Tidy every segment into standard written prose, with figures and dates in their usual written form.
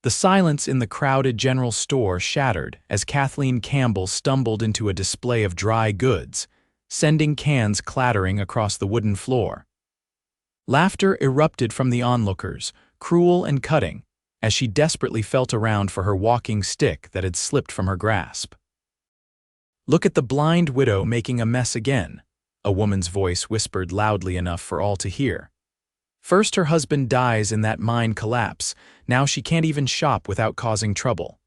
The silence in the crowded general store shattered as Kathleen Campbell stumbled into a display of dry goods, sending cans clattering across the wooden floor. Laughter erupted from the onlookers, cruel and cutting, as she desperately felt around for her walking stick that had slipped from her grasp. "Look at the blind widow making a mess again," a woman's voice whispered loudly enough for all to hear. "First her husband dies in that mine collapse, now she can't even shop without causing trouble."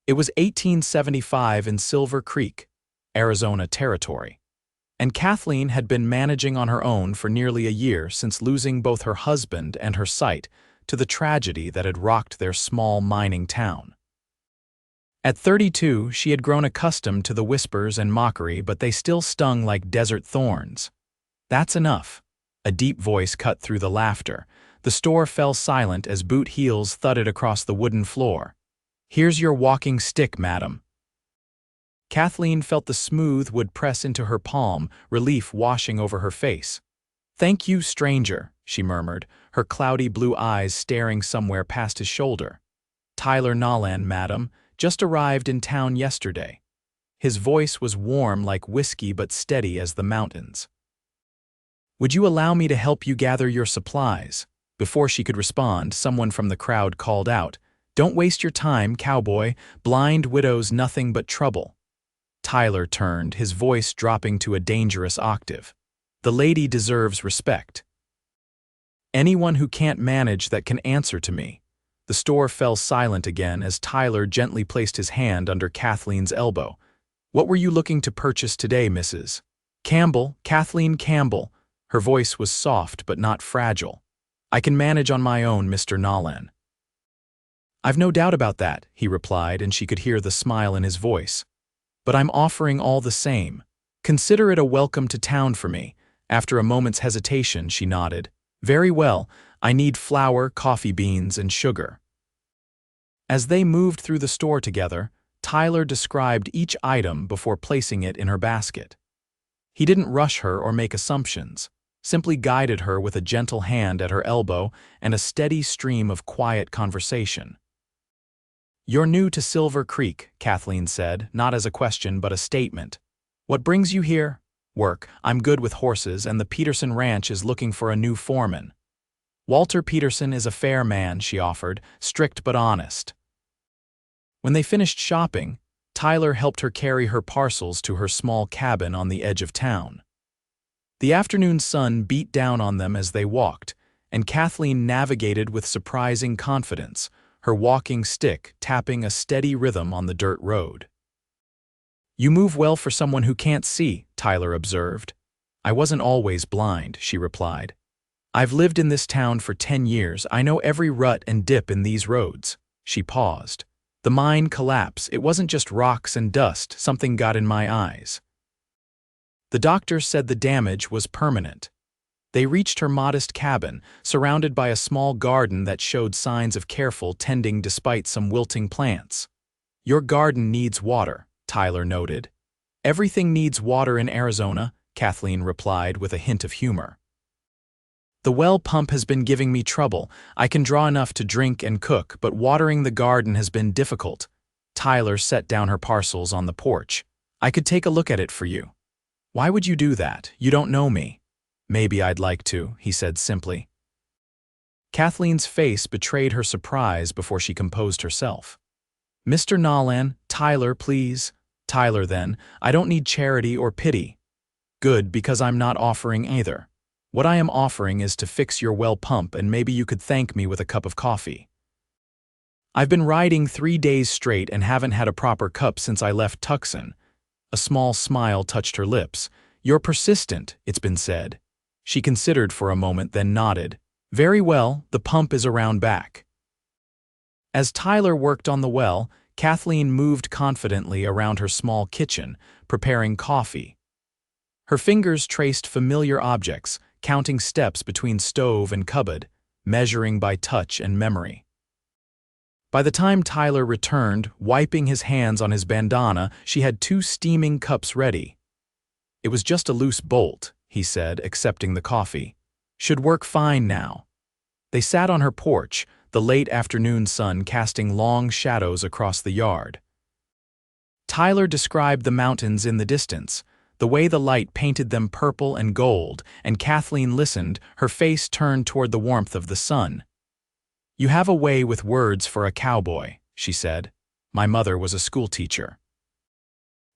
It was 1875 in Silver Creek, Arizona Territory, and Kathleen had been managing on her own for nearly a year since losing both her husband and her sight to the tragedy that had rocked their small mining town. At 32, she had grown accustomed to the whispers and mockery, but they still stung like desert thorns. "That's enough." A deep voice cut through the laughter. The store fell silent as boot heels thudded across the wooden floor. "Here's your walking stick, madam." Kathleen felt the smooth wood press into her palm, relief washing over her face. "Thank you, stranger," she murmured, her cloudy blue eyes staring somewhere past his shoulder. "Tyler Nolan, madam, just arrived in town yesterday." His voice was warm like whiskey but steady as the mountains. "Would you allow me to help you gather your supplies?" Before she could respond, someone from the crowd called out, "Don't waste your time, cowboy. Blind widow's nothing but trouble." Tyler turned, his voice dropping to a dangerous octave. "The lady deserves respect. Anyone who can't manage that can answer to me." The store fell silent again as Tyler gently placed his hand under Kathleen's elbow. "What were you looking to purchase today, Mrs. Campbell? Kathleen Campbell." Her voice was soft but not fragile. "I can manage on my own, Mr. Nolan." "I've no doubt about that," he replied, and she could hear the smile in his voice. "But I'm offering all the same. Consider it a welcome to town for me." After a moment's hesitation, she nodded. "Very well, I need flour, coffee beans, and sugar." As they moved through the store together, Tyler described each item before placing it in her basket. He didn't rush her or make assumptions, simply guided her with a gentle hand at her elbow and a steady stream of quiet conversation. "You're new to Silver Creek," Kathleen said, not as a question but a statement. "What brings you here?" "Work. I'm good with horses, and the Peterson Ranch is looking for a new foreman." "Walter Peterson is a fair man," she offered, strict but honest. When they finished shopping, Tyler helped her carry her parcels to her small cabin on the edge of town. The afternoon sun beat down on them as they walked, and Kathleen navigated with surprising confidence, her walking stick tapping a steady rhythm on the dirt road. "You move well for someone who can't see," Tyler observed. "I wasn't always blind," she replied. "I've lived in this town for 10 years. I know every rut and dip in these roads." She paused. "The mine collapse, it wasn't just rocks and dust, something got in my eyes." The doctor said the damage was permanent. They reached her modest cabin, surrounded by a small garden that showed signs of careful tending despite some wilting plants. "Your garden needs water," Tyler noted. "Everything needs water in Arizona," Kathleen replied with a hint of humor. "The well pump has been giving me trouble. I can draw enough to drink and cook, but watering the garden has been difficult." Tyler set down her parcels on the porch. "I could take a look at it for you." "Why would you do that? You don't know me." "Maybe I'd like to," he said simply. Kathleen's face betrayed her surprise before she composed herself. "Mr. Nolan, Tyler, please." "Tyler, then. I don't need charity or pity." "Good, because I'm not offering either. What I am offering is to fix your well pump, and maybe you could thank me with a cup of coffee. I've been riding 3 days straight and haven't had a proper cup since I left Tucson." A small smile touched her lips. "You're persistent," it's been said." She considered for a moment, then nodded. "Very well, the pump is around back." As Tyler worked on the well, Kathleen moved confidently around her small kitchen, preparing coffee. Her fingers traced familiar objects, counting steps between stove and cupboard, measuring by touch and memory. By the time Tyler returned, wiping his hands on his bandana, she had 2 steaming cups ready. "It was just a loose bolt," he said, accepting the coffee. "Should work fine now." They sat on her porch, the late afternoon sun casting long shadows across the yard. Tyler described the mountains in the distance, the way the light painted them purple and gold, and Kathleen listened, her face turned toward the warmth of the sun. "You have a way with words for a cowboy," she said. "My mother was a schoolteacher."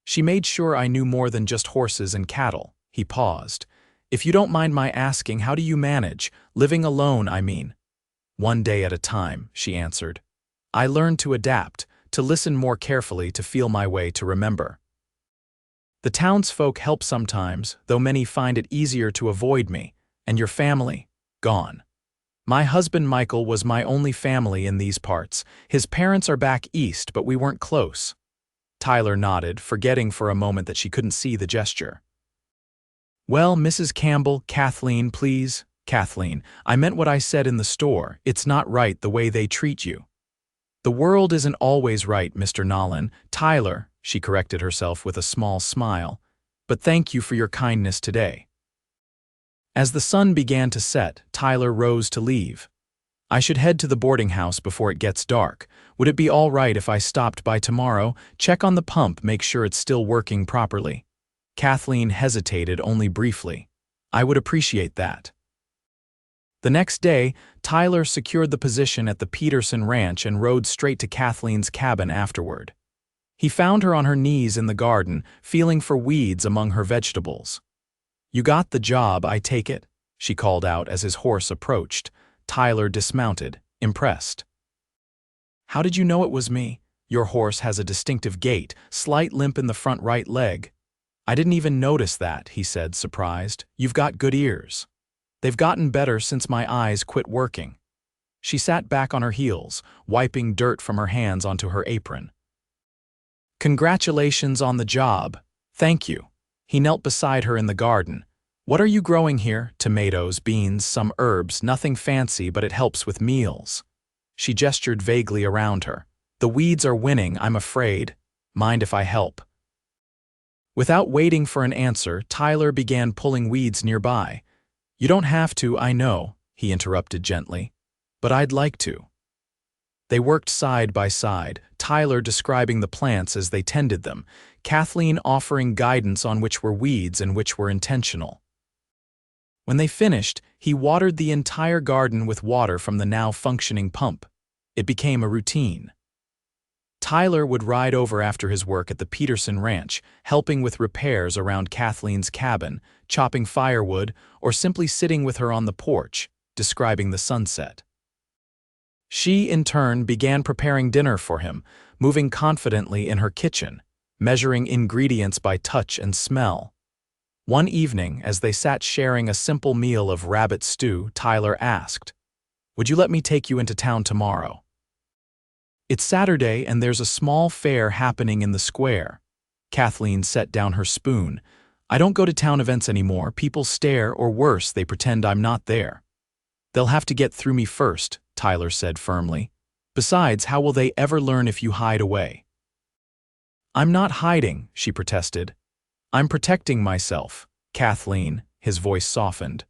"She made sure I knew more than just horses and cattle." He paused. "If you don't mind my asking, how do you manage? Living alone, I mean." "One day at a time," she answered. "I learned to adapt, to listen more carefully, to feel my way, to remember. The townsfolk help sometimes, though many find it easier to avoid me. And your family? Gone. My husband Michael was my only family in these parts. His parents are back east, but we weren't close." Tyler nodded, forgetting for a moment that she couldn't see the gesture. "Well, Mrs. Campbell, Kathleen, please." "Kathleen, I meant what I said in the store. It's not right the way they treat you." "The world isn't always right, Mr. Nolan." "Tyler," she corrected herself with a small smile, "but thank you for your kindness today." As the sun began to set, Tyler rose to leave. "I should head to the boarding house before it gets dark. Would it be all right if I stopped by tomorrow? Check on the pump, make sure it's still working properly." Kathleen hesitated only briefly. "I would appreciate that." The next day, Tyler secured the position at the Peterson Ranch and rode straight to Kathleen's cabin afterward. He found her on her knees in the garden, feeling for weeds among her vegetables. "You got the job, I take it?" she called out as his horse approached. Tyler dismounted, impressed. "How did you know it was me? Your horse has a distinctive gait, slight limp in the front right leg." "I didn't even notice that," he said, surprised. "You've got good ears." "They've gotten better since my eyes quit working." She sat back on her heels, wiping dirt from her hands onto her apron. "Congratulations on the job." "Thank you." He knelt beside her in the garden. "What are you growing here?" "Tomatoes, beans, some herbs, nothing fancy, but it helps with meals." She gestured vaguely around her. "The weeds are winning, I'm afraid. Mind if I help?" Without waiting for an answer, Tyler began pulling weeds nearby. "You don't have to, I know," he interrupted gently. "But I'd like to." They worked side by side, Tyler describing the plants as they tended them, Kathleen offering guidance on which were weeds and which were intentional. When they finished, he watered the entire garden with water from the now functioning pump. It became a routine. Tyler would ride over after his work at the Peterson Ranch, helping with repairs around Kathleen's cabin, chopping firewood, or simply sitting with her on the porch, describing the sunset. She, in turn, began preparing dinner for him, moving confidently in her kitchen, measuring ingredients by touch and smell. One evening, as they sat sharing a simple meal of rabbit stew, Tyler asked, "Would you let me take you into town tomorrow? It's Saturday and there's a small fair happening in the square." Kathleen set down her spoon. "I don't go to town events anymore. People stare, or worse, they pretend I'm not there." "They'll have to get through me first," Tyler said firmly. "Besides, how will they ever learn if you hide away?" "I'm not hiding," she protested. "I'm protecting myself." "Kathleen," his voice softened.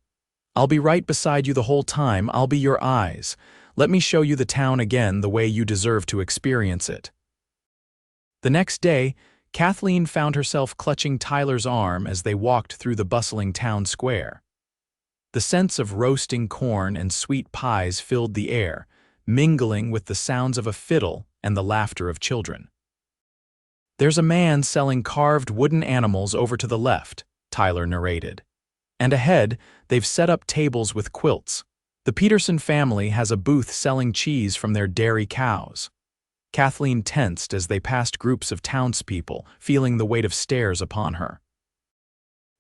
"I'll be right beside you the whole time. I'll be your eyes. Let me show you the town again the way you deserve to experience it." The next day, Kathleen found herself clutching Tyler's arm as they walked through the bustling town square. The scents of roasting corn and sweet pies filled the air, mingling with the sounds of a fiddle and the laughter of children. "There's a man selling carved wooden animals over to the left," Tyler narrated. "And ahead, they've set up tables with quilts. The Peterson family has a booth selling cheese from their dairy cows." Kathleen tensed as they passed groups of townspeople, feeling the weight of stares upon her.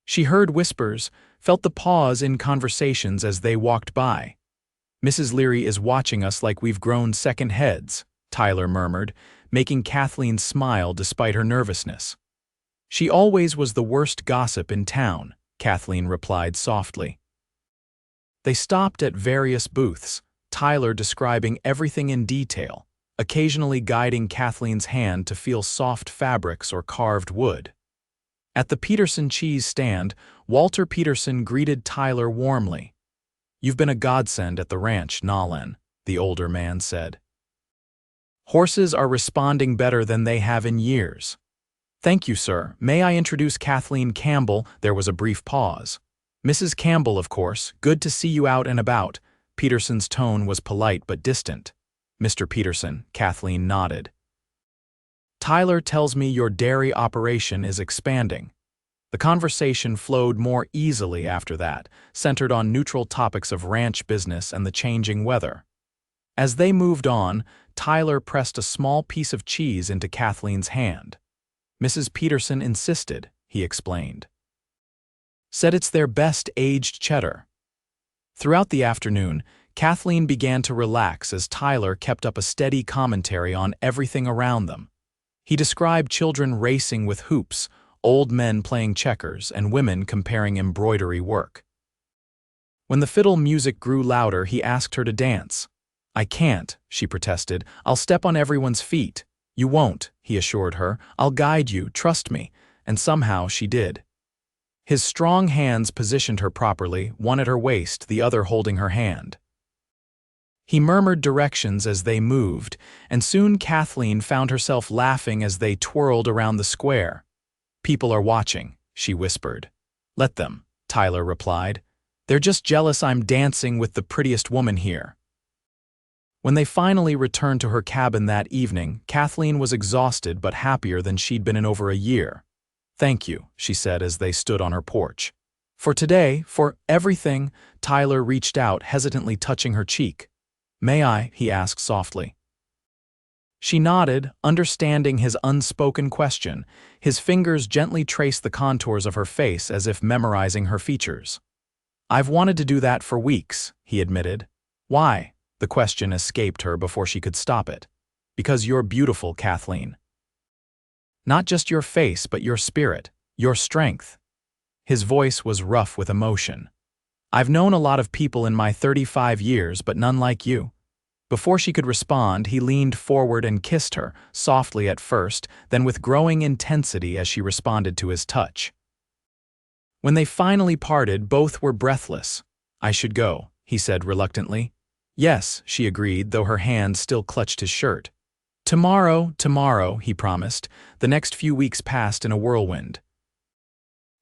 She heard whispers, felt the pause in conversations as they walked by. "Mrs. Leary is watching us like we've grown second heads," Tyler murmured, making Kathleen smile despite her nervousness. "She always was the worst gossip in town," Kathleen replied softly. They stopped at various booths, Tyler describing everything in detail, occasionally guiding Kathleen's hand to feel soft fabrics or carved wood. At the Peterson cheese stand, Walter Peterson greeted Tyler warmly. "You've been a godsend at the ranch, Nolan." the older man said. Horses are responding better than they have in years. Thank you, sir. May I introduce Kathleen Campbell? There was a brief pause. Mrs. Campbell, of course. Good to see you out and about. Peterson's tone was polite but distant. Mr. Peterson, Kathleen nodded. Tyler tells me your dairy operation is expanding. The conversation flowed more easily after that, centered on neutral topics of ranch business and the changing weather. As they moved on, Tyler pressed a small piece of cheese into Kathleen's hand. Mrs. Peterson insisted, he explained. Said it's their best aged cheddar. Throughout the afternoon, Kathleen began to relax as Tyler kept up a steady commentary on everything around them. He described children racing with hoops, old men playing checkers, and women comparing embroidery work. When the fiddle music grew louder, he asked her to dance. I can't, she protested. I'll step on everyone's feet. You won't, he assured her. I'll guide you, trust me. And somehow she did. His strong hands positioned her properly, one at her waist, the other holding her hand. He murmured directions as they moved, and soon Kathleen found herself laughing as they twirled around the square. People are watching, she whispered. Let them, Tyler replied. They're just jealous I'm dancing with the prettiest woman here. When they finally returned to her cabin that evening, Kathleen was exhausted but happier than she'd been in over a year. Thank you, she said as they stood on her porch. For today, for everything, Tyler reached out, hesitantly touching her cheek. May I? He asked softly. She nodded, understanding his unspoken question. His fingers gently traced the contours of her face as if memorizing her features. I've wanted to do that for weeks, he admitted. Why? The question escaped her before she could stop it. Because you're beautiful, Kathleen. Not just your face, but your spirit, your strength. His voice was rough with emotion. I've known a lot of people in my 35 years, but none like you. Before she could respond, he leaned forward and kissed her, softly at first, then with growing intensity as she responded to his touch. When they finally parted, both were breathless. I should go, he said reluctantly. Yes, she agreed, though her hand still clutched his shirt. Tomorrow, he promised. The next few weeks passed in a whirlwind.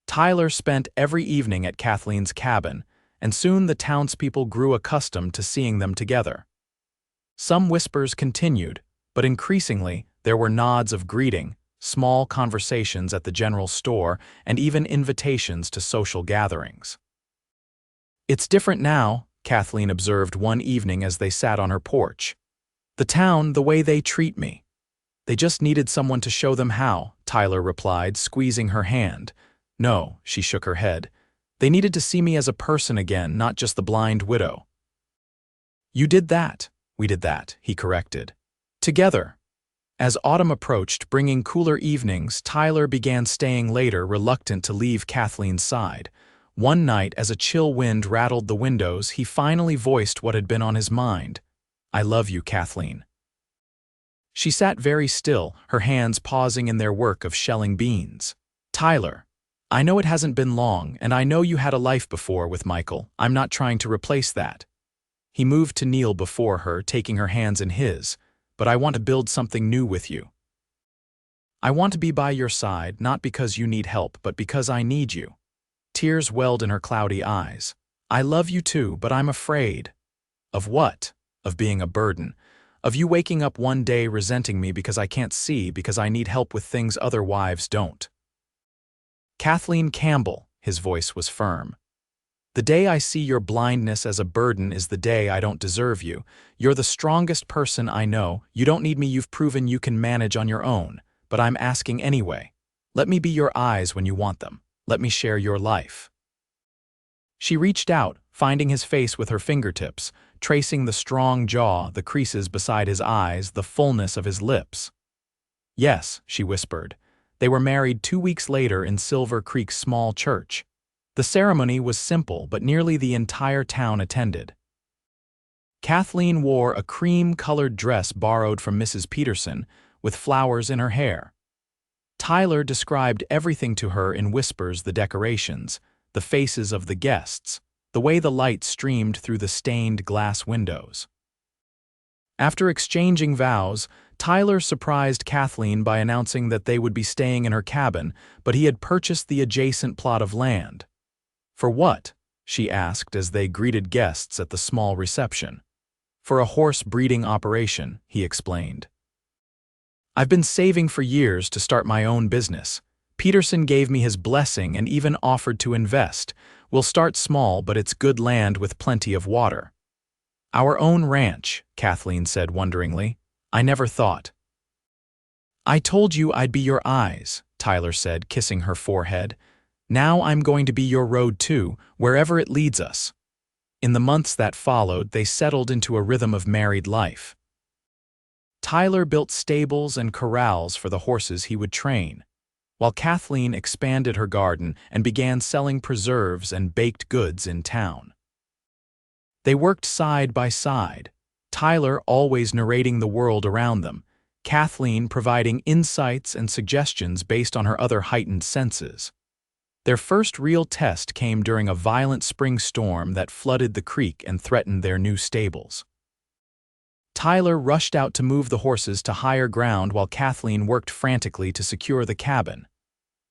Tyler spent every evening at Kathleen's cabin, and soon the townspeople grew accustomed to seeing them together. Some whispers continued, but increasingly there were nods of greeting, small conversations at the general store, and even invitations to social gatherings. It's different now, Kathleen observed one evening as they sat on her porch. The town, the way they treat me. They just needed someone to show them how, Tyler replied, squeezing her hand. No, she shook her head. They needed to see me as a person again, not just the blind widow. You did that. We did that, he corrected. Together. As autumn approached, bringing cooler evenings, Tyler began staying later, reluctant to leave Kathleen's side. One night, as a chill wind rattled the windows, he finally voiced what had been on his mind. I love you, Kathleen. She sat very still, her hands pausing in their work of shelling beans. Tyler, I know it hasn't been long, and I know you had a life before with Michael. I'm not trying to replace that. He moved to kneel before her, taking her hands in his. But I want to build something new with you. I want to be by your side, not because you need help, but because I need you. Tears welled in her cloudy eyes. I love you too, but I'm afraid. Of what? Of being a burden. Of you waking up one day resenting me because I can't see, because I need help with things other wives don't. Kathleen Campbell, his voice was firm. The day I see your blindness as a burden is the day I don't deserve you. You're the strongest person I know. You don't need me. You've proven you can manage on your own. But I'm asking anyway. Let me be your eyes when you want them. Let me share your life. She reached out, finding his face with her fingertips, tracing the strong jaw, the creases beside his eyes, the fullness of his lips. Yes, she whispered. They were married 2 weeks later in Silver Creek's small church. The ceremony was simple, but nearly the entire town attended. Kathleen wore a cream-colored dress borrowed from Mrs. Peterson, with flowers in her hair. Tyler described everything to her in whispers: the decorations, the faces of the guests, the way the light streamed through the stained glass windows. After exchanging vows, Tyler surprised Kathleen by announcing that they would be staying in her cabin, but he had purchased the adjacent plot of land. "For what?" she asked as they greeted guests at the small reception. "For a horse breeding operation," he explained. "I've been saving for years to start my own business. Peterson gave me his blessing and even offered to invest. We'll start small, but it's good land with plenty of water." "Our own ranch," Kathleen said wonderingly. "I never thought." "I told you I'd be your eyes," Tyler said, kissing her forehead. "Now I'm going to be your road too, wherever it leads us." In the months that followed, they settled into a rhythm of married life. Tyler built stables and corrals for the horses he would train, while Kathleen expanded her garden and began selling preserves and baked goods in town. They worked side by side, Tyler always narrating the world around them, Kathleen providing insights and suggestions based on her other heightened senses. Their first real test came during a violent spring storm that flooded the creek and threatened their new stables. Tyler rushed out to move the horses to higher ground while Kathleen worked frantically to secure the cabin.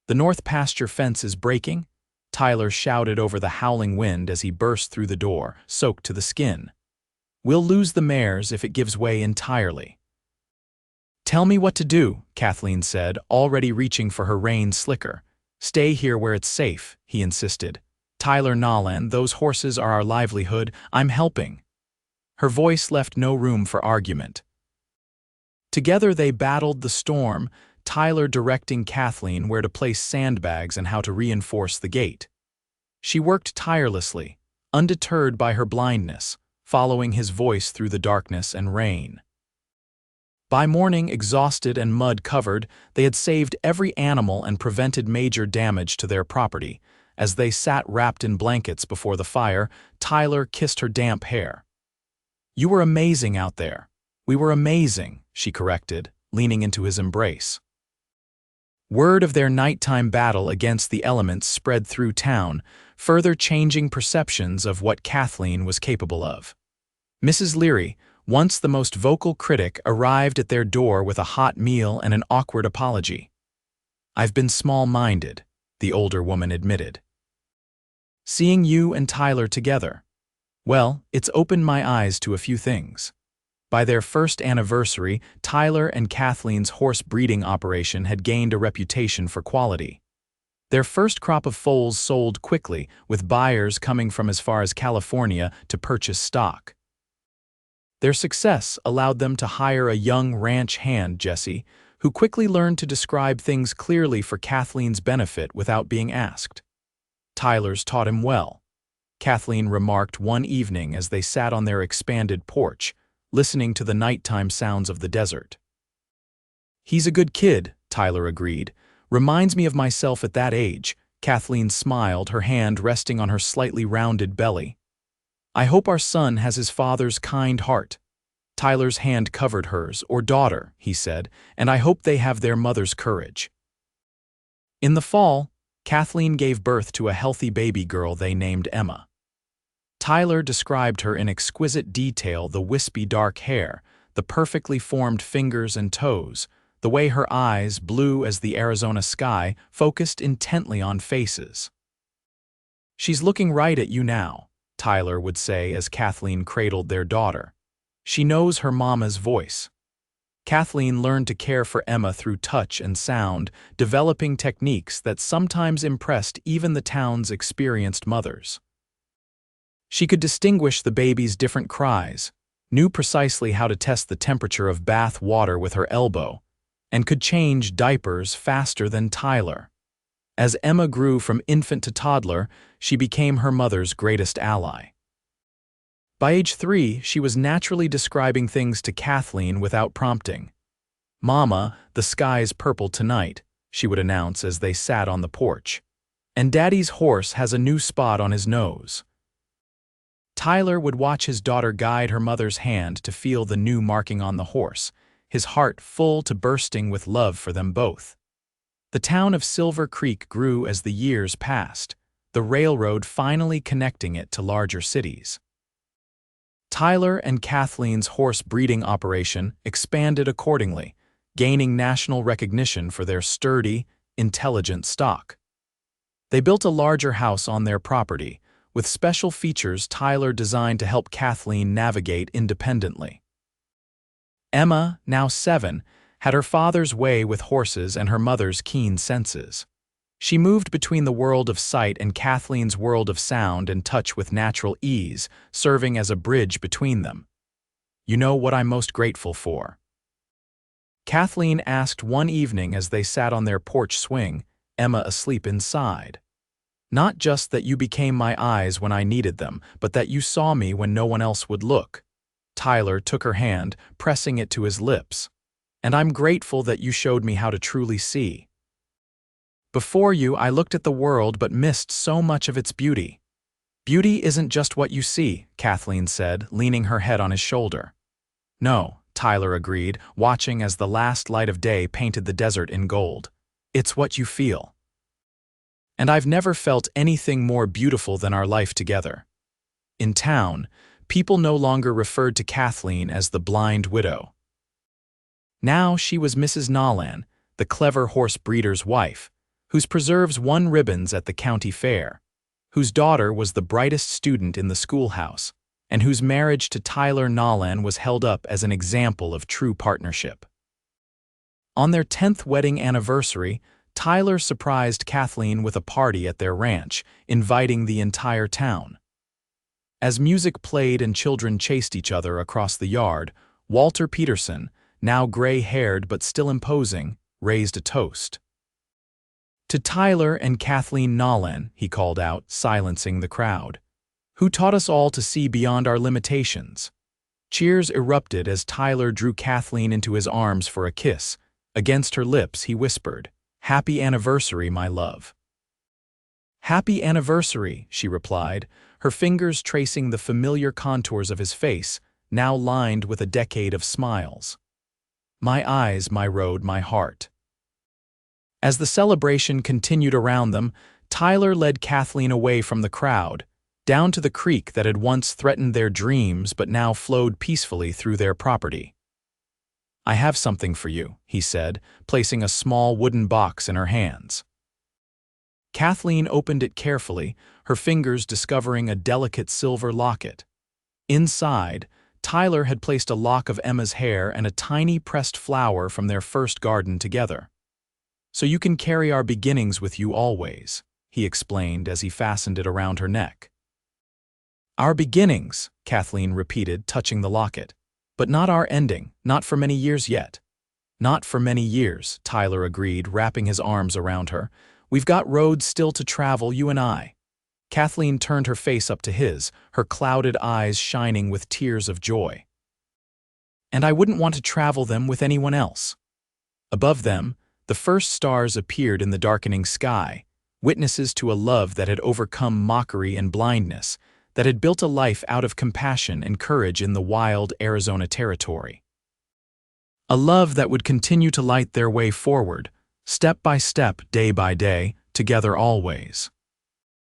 "The north pasture fence is breaking," Tyler shouted over the howling wind as he burst through the door, soaked to the skin. "We'll lose the mares if it gives way entirely." "Tell me what to do," Kathleen said, already reaching for her rein slicker. "Stay here where it's safe," he insisted. "Tyler Nolan, those horses are our livelihood. I'm helping." Her voice left no room for argument. Together they battled the storm, Tyler directing Kathleen where to place sandbags and how to reinforce the gate. She worked tirelessly, undeterred by her blindness, following his voice through the darkness and rain. By morning, exhausted and mud-covered, they had saved every animal and prevented major damage to their property. As they sat wrapped in blankets before the fire, Tyler kissed her damp hair. "You were amazing out there." "We were amazing," she corrected, leaning into his embrace. Word of their nighttime battle against the elements spread through town, further changing perceptions of what Kathleen was capable of. Mrs. Leary, once the most vocal critic, arrived at their door with a hot meal and an awkward apology. "I've been small-minded," the older woman admitted. "Seeing you and Tyler together. Well, it's opened my eyes to a few things." By their first anniversary, Tyler and Kathleen's horse breeding operation had gained a reputation for quality. Their first crop of foals sold quickly, with buyers coming from as far as California to purchase stock. Their success allowed them to hire a young ranch hand, Jesse, who quickly learned to describe things clearly for Kathleen's benefit without being asked. Tyler's taught him well. Kathleen remarked one evening as they sat on their expanded porch, listening to the nighttime sounds of the desert. "He's a good kid," Tyler agreed. "Reminds me of myself at that age." Kathleen smiled, her hand resting on her slightly rounded belly. "I hope our son has his father's kind heart." Tyler's hand covered hers, "Or daughter," he said, "and I hope they have their mother's courage." In the fall, Kathleen gave birth to a healthy baby girl they named Emma. Tyler described her in exquisite detail, the wispy dark hair, the perfectly formed fingers and toes, the way her eyes, blue as the Arizona sky, focused intently on faces. "She's looking right at you now," Tyler would say as Kathleen cradled their daughter. "She knows her mama's voice." Kathleen learned to care for Emma through touch and sound, developing techniques that sometimes impressed even the town's experienced mothers. She could distinguish the baby's different cries, knew precisely how to test the temperature of bath water with her elbow, and could change diapers faster than Tyler. As Emma grew from infant to toddler, she became her mother's greatest ally. By age 3, she was naturally describing things to Kathleen without prompting. "Mama, the sky's purple tonight," she would announce as they sat on the porch. "And Daddy's horse has a new spot on his nose." Tyler would watch his daughter guide her mother's hand to feel the new marking on the horse, his heart full to bursting with love for them both. The town of Silver Creek grew as the years passed, the railroad finally connecting it to larger cities. Tyler and Kathleen's horse breeding operation expanded accordingly, gaining national recognition for their sturdy, intelligent stock. They built a larger house on their property, with special features Tyler designed to help Kathleen navigate independently. Emma, now 7, had her father's way with horses and her mother's keen senses. She moved between the world of sight and Kathleen's world of sound and touch with natural ease, serving as a bridge between them. "You know what I'm most grateful for?" Kathleen asked one evening as they sat on their porch swing, Emma asleep inside. "Not just that you became my eyes when I needed them, but that you saw me when no one else would look." Tyler took her hand, pressing it to his lips. "And I'm grateful that you showed me how to truly see. Before you, I looked at the world but missed so much of its beauty." "Beauty isn't just what you see," Kathleen said, leaning her head on his shoulder. "No," Tyler agreed, watching as the last light of day painted the desert in gold. "It's what you feel. And I've never felt anything more beautiful than our life together." In town, people no longer referred to Kathleen as the blind widow. Now she was Mrs. Nolan, the clever horse breeder's wife, whose preserves won ribbons at the county fair, whose daughter was the brightest student in the schoolhouse, and whose marriage to Tyler Nolan was held up as an example of true partnership. On their 10th wedding anniversary, Tyler surprised Kathleen with a party at their ranch, inviting the entire town. As music played and children chased each other across the yard, Walter Peterson, now gray-haired but still imposing, raised a toast. "To Tyler and Kathleen Nolan," he called out, silencing the crowd, "who taught us all to see beyond our limitations." Cheers erupted as Tyler drew Kathleen into his arms for a kiss. Against her lips, he whispered, "Happy anniversary, my love." "Happy anniversary," she replied, her fingers tracing the familiar contours of his face, now lined with a decade of smiles. "My eyes, my road, my heart." As the celebration continued around them, Tyler led Kathleen away from the crowd, down to the creek that had once threatened their dreams but now flowed peacefully through their property. "I have something for you," he said, placing a small wooden box in her hands. Kathleen opened it carefully, her fingers discovering a delicate silver locket. Inside, Tyler had placed a lock of Emma's hair and a tiny pressed flower from their first garden together. "So you can carry our beginnings with you always," he explained as he fastened it around her neck. "Our beginnings," Kathleen repeated, touching the locket. "But not our ending, not for many years yet." "Not for many years," Tyler agreed, wrapping his arms around her. "We've got roads still to travel, you and I." Kathleen turned her face up to his, her clouded eyes shining with tears of joy. "And I wouldn't want to travel them with anyone else." Above them, the first stars appeared in the darkening sky, witnesses to a love that had overcome mockery and blindness, that had built a life out of compassion and courage in the wild Arizona territory. A love that would continue to light their way forward, step by step, day by day, together always.